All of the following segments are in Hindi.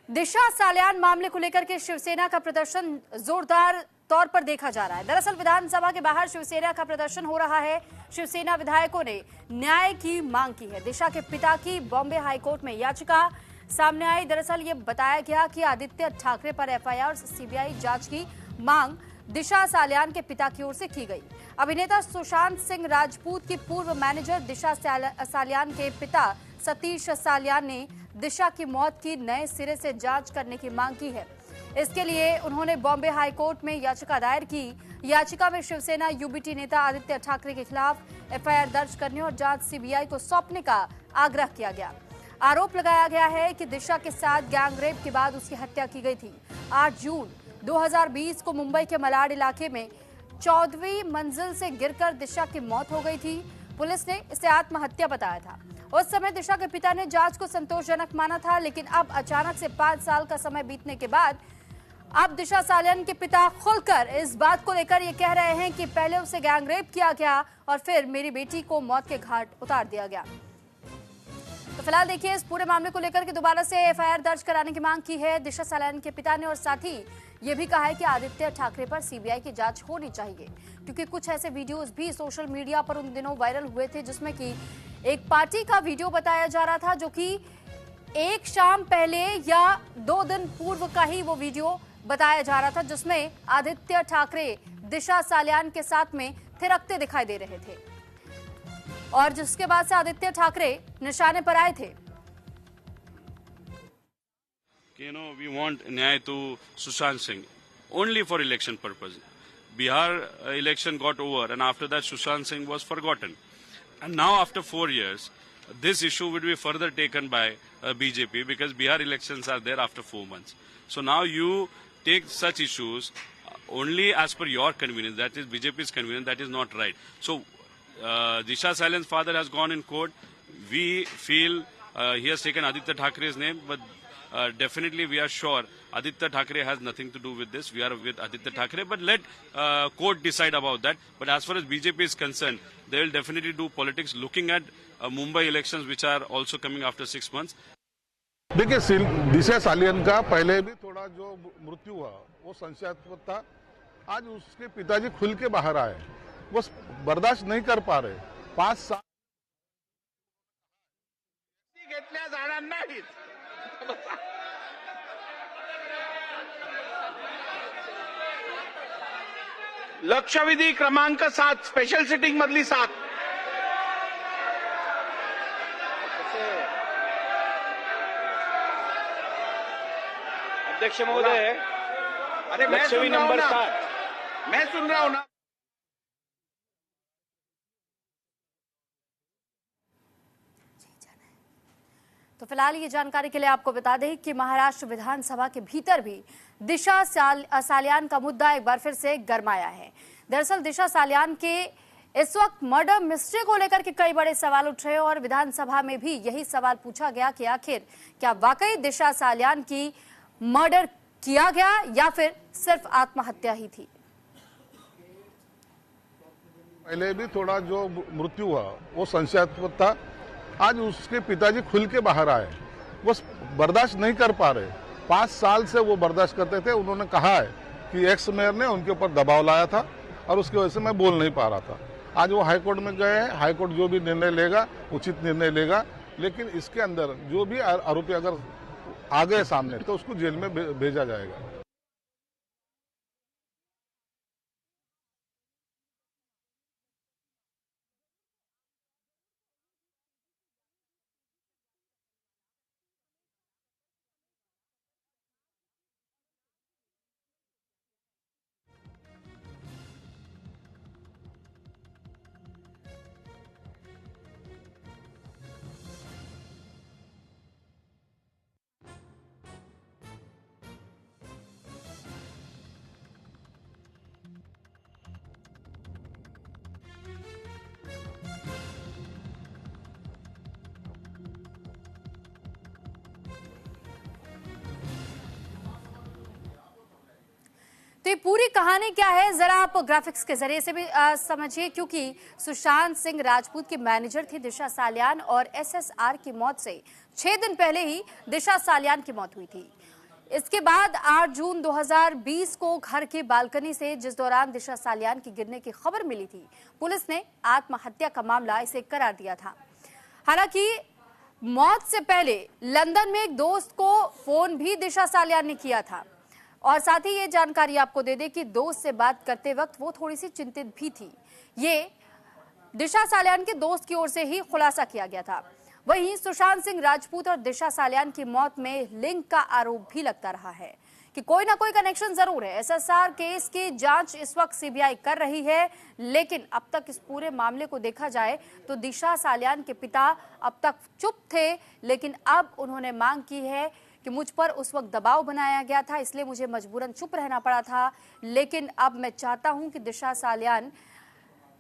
दिशा सालियान मामले को लेकर के शिवसेना का प्रदर्शन जोरदार तौर पर देखा जा रहा है। दरअसल विधानसभा के बाहर शिवसेना का प्रदर्शन हो रहा है। शिवसेना विधायकों ने न्याय की मांग की है। दिशा के पिता की बॉम्बे हाईकोर्ट में याचिका सामने आई। दरअसल ये बताया गया कि आदित्य ठाकरे पर एफआईआर और सीबीआई जांच की मांग दिशा सालियान के पिता की ओर से की गई। अभिनेता सुशांत सिंह राजपूत की पूर्व मैनेजर दिशा सालियान के पिता सतीश सालियान ने दिशा की मौत की नए सिरे से जांच करने की मांग की है। इसके लिए उन्होंने बॉम्बे हाईकोर्ट में याचिका दायर की। याचिका में शिवसेना यूबीटी नेता आदित्य ठाकरे के खिलाफ एफआईआर दर्ज करने और जांच सीबीआई को सौंपने का आग्रह किया गया। आरोप लगाया गया है कि दिशा के साथ गैंगरेप के बाद उसकी हत्या की गई थी। 8 जून 2020 को मुंबई के मलाड इलाके में 14वीं मंजिल से गिरकर दिशा की मौत हो गई थी। पुलिस ने इसे आत्महत्या बताया था। उस समय दिशा के पिता ने जांच को संतोषजनक माना था, लेकिन अब अचानक से 5 साल का समय बीतने के बाद अब दिशा सालियान के पिता खुलकर इस बात को लेकर ये कह रहे हैं कि पहले उसे गैंगरेप किया गया और फिर मेरी बेटी को मौत के घाट उतार दिया गया। तो फिलहाल देखिए, इस पूरे मामले को लेकर के दोबारा से एफआईआर दर्ज कराने की मांग की है दिशा सालियान के पिता ने, और साथ ही ये भी कहा है कि आदित्य ठाकरे पर सीबीआई की जांच होनी चाहिए, क्योंकि कुछ ऐसे वीडियोस भी सोशल मीडिया पर उन दिनों वायरल हुए थे जिसमें कि एक पार्टी का वीडियो बताया जा रहा था, जो कि एक शाम पहले या 2 दिन पूर्व का ही वो वीडियो बताया जा रहा था, जिसमें आदित्य ठाकरे दिशा सालियान के साथ में थिरकते दिखाई दे रहे थे और जिसके बाद से आदित्य ठाकरे निशाने पर आए थे। We want nyay to Sushant Singh only for election purpose. Bihar election got over, and after that Sushant Singh was forgotten. And now after 4 years, this issue will be further taken by BJP, because Bihar elections are there after 4 months. So now you take such issues only as per your convenience, that is BJP's convenience. That is not right. So Disha Sailian's father has gone in court. We feel he has taken Aditya Thakre's name, but definitely we are sure Aditya Thakre has nothing to do with this. We are with Aditya Thakre, but let court decide about that. But as far as BJP is concerned, they will definitely do politics looking at Mumbai elections, which are also coming after 6 months. देखिए, दिशा सालियान का पहले भी थोड़ा जो मृत्यु हुआ वो संशयास्पद था। आज उसके पिताजी खुल के बाहर आए, वो बर्दाश्त नहीं कर पा रहे। 5 साल घेतल्या जाणार नाहीत। लक्षवेधी क्रमांक 7 स्पेशल सिटिंग मधली 7 अध्यक्ष महोदय, अरे मैं सुन रहा हूं नंबर ना, 7 मैं सुन रहा हूं ना। तो फिलहाल ये जानकारी के लिए आपको बता दें कि महाराष्ट्र विधानसभा के भीतर भी दिशा सालियान का मुद्दा एक बार फिर से गरमाया है। दरअसल दिशा सालियान के इस वक्त मर्डर मिस्ट्री को लेकर के कई बड़े सवाल उठ रहे हैं और विधानसभा में भी यही सवाल पूछा गया कि आखिर क्या वाकई दिशा सालियान की मर्डर किया गया या फिर सिर्फ आत्महत्या ही थी। पहले भी थोड़ा जो मृत्यु हुआ वो संशयास्पद था। आज उसके पिताजी खुल के बाहर आए, वो बर्दाश्त नहीं कर पा रहे। 5 साल से वो बर्दाश्त करते थे। उन्होंने कहा है कि एक्स मेयर ने उनके ऊपर दबाव लाया था और उसकी वजह से मैं बोल नहीं पा रहा था। आज वो हाईकोर्ट में गए हैं। हाईकोर्ट जो भी निर्णय लेगा उचित निर्णय लेगा, लेकिन इसके अंदर जो भी आरोपी अगर आ गए सामने तो उसको जेल में भेजा जाएगा। तो ये पूरी कहानी क्या है, जरा आप ग्राफिक्स के जरिए से भी समझिए, क्योंकि सुशांत सिंह राजपूत की मैनेजर थी दिशा सालियान और एसएसआर की मौत से 6 दिन पहले ही दिशा सालियान की मौत हुई थी। इसके बाद 8 जून 2020 को घर की बालकनी से जिस दौरान दिशा सालियान की गिरने की खबर मिली थी, पुलिस ने आत्महत्या का मामला इसे करार दिया था। हालांकि मौत से पहले लंदन में एक दोस्त को फोन भी दिशा सालियान ने किया था और साथ ही ये जानकारी आपको दे दें कि दोस्त से बात करते वक्त वो थोड़ी सी चिंतित भी थी। ये दिशा सालियान के दोस्त की ओर से ही खुलासा किया गया था। वहीं सुशांत सिंह राजपूत और दिशा सालियान की मौत में लिंक का आरोप भी लगता रहा है कि कोई ना कोई कनेक्शन जरूर है। एसएसआर केस की जांच इस वक्त सीबीआई कर रही है, लेकिन अब तक इस पूरे मामले को देखा जाए तो दिशा सालियान के पिता अब तक चुप थे, लेकिन अब उन्होंने मांग की है कि मुझ पर उस वक्त दबाव बनाया गया था, इसलिए मुझे मजबूरन चुप रहना पड़ा था, लेकिन अब मैं चाहता हूं कि दिशा सालियान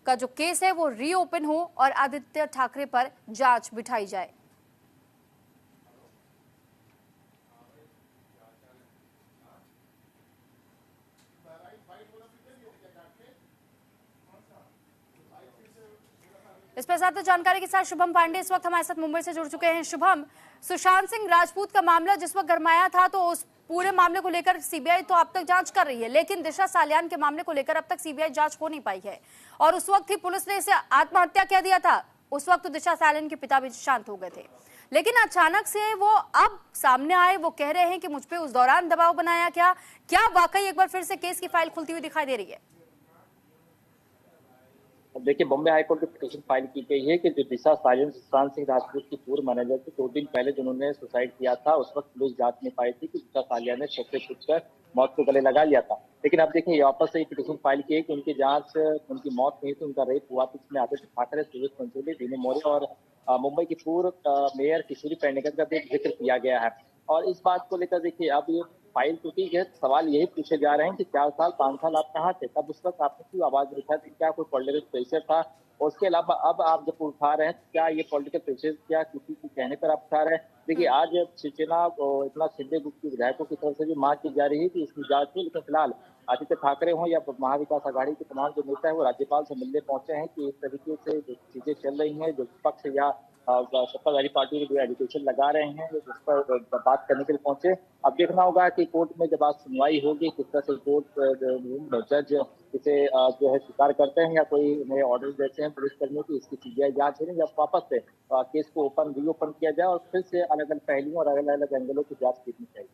का जो केस है वो रीओपन हो और आदित्य ठाकरे पर जांच बिठाई जाए। इस पर ज्यादा जानकारी के साथ शुभम पांडे इस वक्त हमारे साथ मुंबई से जुड़ चुके हैं। शुभम, सुशांत सिंह राजपूत का मामला जिस वक्त गरमाया था तो उस पूरे मामले को लेकर सीबीआई तो अब तक जांच कर रही है, लेकिन दिशा सालियान के मामले को लेकर अब तक सीबीआई जांच हो नहीं पाई है और उस वक्त ही पुलिस ने इसे आत्महत्या कह दिया था। उस वक्त तो दिशा सालियान के पिता भी शांत हो गए थे, लेकिन अचानक से वो अब सामने आए, वो कह रहे हैं कि मुझ पे उस दौरान दबाव बनाया क्या वाकई एक बार फिर से केस की फाइल खुलती हुई दिखाई दे रही है? देखिए, बॉम्बे हाईकोर्ट में पिटीशन फाइल की गई है कि जो दिशा सालियान सुशांत सिंह राजपूत की पूर्व मैनेजर थे, 2 दिन पहले जिन्होंने सुसाइड किया था, उस वक्त पुलिस जांच नहीं पाई थी कि दिशा सालियान ने छत से कूदकर मौत को गले लगा लिया था। लेकिन अब देखिए, वापस से पिटीशन फाइल की है कि उनकी जांच, उनकी मौत नहीं थी, उनका रेप हुआ था, जिसमें आदित्य ठाकरे, सुरेश पंचोली, दिनेश मौर्य और मुंबई की पूर्व मेयर किशोरी पेडनेकर का भी जिक्र किया गया है। और इस बात को लेकर देखिए, अब ये फाइल टूटी है, सवाल यही पूछे जा रहे हैं कि 4 साल 5 साल आप कहाँ थे, तब उस वक्त आपने क्यों आवाज नहीं उठाई थी, क्या कोई पॉलिटिकल प्रेशर था? और उसके अलावा अब आप जब उठा रहे हैं, क्या ये पॉलिटिकल प्रेशर, क्या किसी के कहने पर आप उठा रहे हैं? देखिए, आज शिवसेना इतना शिंदे ग्रुप की विधायकों की तरफ से भी मांग की जा रही है कि इसकी जांच हो, लेकिन फिलहाल आदित्य ठाकरे हो या महाविकास आघाड़ी के तमाम जो नेता है वो राज्यपाल से मिलने पहुंचे हैं कि इस तरीके से जो चीजें चल रही हैं, जो विपक्ष या सत्ताधारी पार्टी जो एजुकेशन लगा रहे हैं, जिस पर बात करने के लिए पहुंचे। अब देखना होगा कि कोर्ट में जब आज सुनवाई होगी, किस तरह से कोर्ट जज इसे जो है स्वीकार करते हैं या कोई नए ऑर्डर देते हैं पुलिसकर्मियों की, इसकी सीबीआई जांच है, जब वापस से केस को रीओपन किया जाए और फिर से अलग अलग पहलुओं और अलग अलग एंगलों की जांच करनी चाहिए।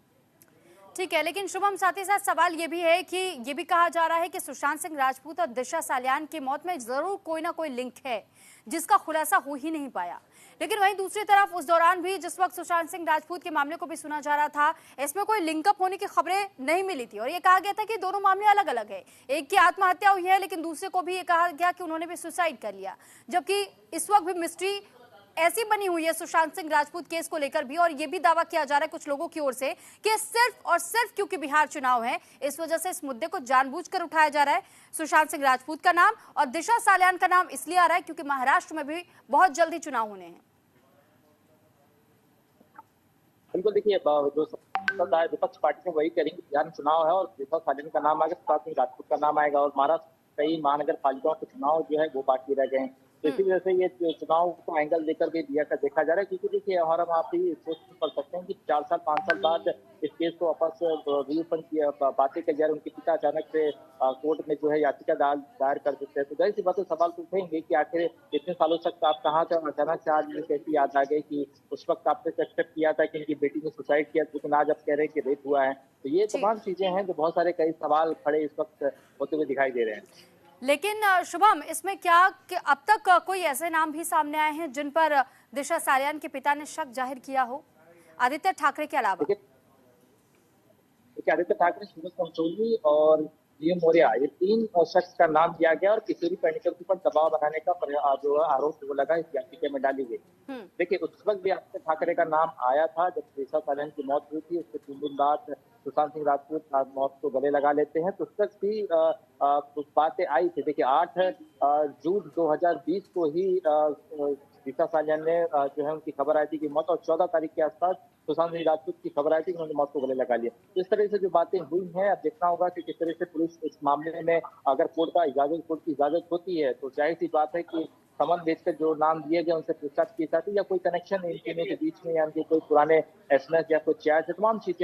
ठीक है, लेकिन शुभम, साथ ही साथ सवाल ये भी है कि ये भी कहा जा रहा है कि सुशांत सिंह राजपूत और दिशा सालियान की मौत में जरूर कोई ना कोई लिंक है जिसका खुलासा हो ही नहीं पाया। लेकिन वहीं दूसरी तरफ उस दौरान भी जिस वक्त सुशांत सिंह राजपूत के मामले को भी सुना जा रहा था, इसमें कोई लिंकअप होने की खबरें नहीं मिली थी और ये कहा गया था कि दोनों मामले अलग अलग है। एक की आत्महत्या हुई है, लेकिन दूसरे को भी ये कहा गया कि उन्होंने भी सुसाइड कर लिया, जबकि इस वक्त भी मिस्ट्री ऐसी बनी हुई है सुशांत सिंह राजपूत केस को लेकर भी, और ये भी दावा किया जा रहा है कुछ लोगों की ओर से कि सिर्फ और सिर्फ क्योंकि बिहार चुनाव है, इस वजह से इस मुद्दे को जानबूझकर उठाया जा रहा है। सुशांत सिंह राजपूत का नाम और दिशा सालियान का नाम इसलिए आ रहा है क्योंकि महाराष्ट्र में भी बहुत जल्दी चुनाव होने हैं। बिल्कुल, देखिए, जो विपक्ष पार्टी ने वही करेंगे, बिहार में चुनाव है और दिशा सालियान का नाम आएगा, सुशांत सिंह राजपूत का नाम आएगा और महाराष्ट्र कई महानगर पालिकाओं के चुनाव जो है वो बाकी रह गए हैं। तो इसी वजह से ये चुनाव को एंगल देकर भी देखा जा रहा है, क्योंकि देखिए, और हम आप ही सोच कर सकते हैं कि 4 साल 5 साल बाद इस केस को वापस रीओपन किया, बातें की जा रही, उनके पिता अचानक से कोर्ट में जो है याचिका दायर कर देते हैं, तो जाहिर सी बात है सवाल उठेंगे कि आखिर इतने सालों तक आप कहाँ थे, अचानक से आज कैसी याद आ गई कि उस वक्त आपने एक्सेप्ट किया था कि इनकी बेटी ने सुसाइड किया, लेकिन आज आप कह रहे हैं कि रेप हुआ है। तो ये तमाम चीजें हैं जो बहुत सारे कई सवाल खड़े इस वक्त होते हुए दिखाई दे रहे हैं। लेकिन शुभम, इसमें क्या कि अब तक कोई ऐसे नाम भी सामने आए हैं जिन पर दिशा सालियान के पिता ने शक जाहिर किया हो, आदित्य ठाकरे के अलावा? देखिए, आदित्य ठाकरे, सुरेश पंचोली और दिनेश मौर्य, ये 3 शख्स का नाम दिया गया और किशोरी पेडनेकर के ऊपर दबाव बनाने का जो आरोप वो लगा इस याचिका में डाली गई। देखिए, उस वक्त भी आदित्य ठाकरे का नाम आया था जब दिशा सालियान की मौत हुई थी, उसके 3 दिन बाद सुशांत सिंह राजपूत मौत को गले लगा लेते हैं, तो उस वक्त भी कुछ बातें आई थी। देखिए, 8 जून 2020 को ही दिशा सालियान ने जो है उनकी खबर आई थी कि मौत, और 14 तारीख के आसपास सुशांत सिंह राजपूत की खबर आई थी कि उन्होंने मौत को गले लगा लिया। इस तरह से जो बातें हुई हैं, अब देखना होगा कि किस तरह से पुलिस इस मामले में, अगर कोर्ट की इजाजत होती है तो जाहिर सी बात है कि समन भेजकर जो नाम दिए गए उनसे पूछताछ की जाती है या कोई कनेक्शन इन तीनों के बीच में, या कोई पुराने एसएमएस या कोई चैट, तमाम चीजें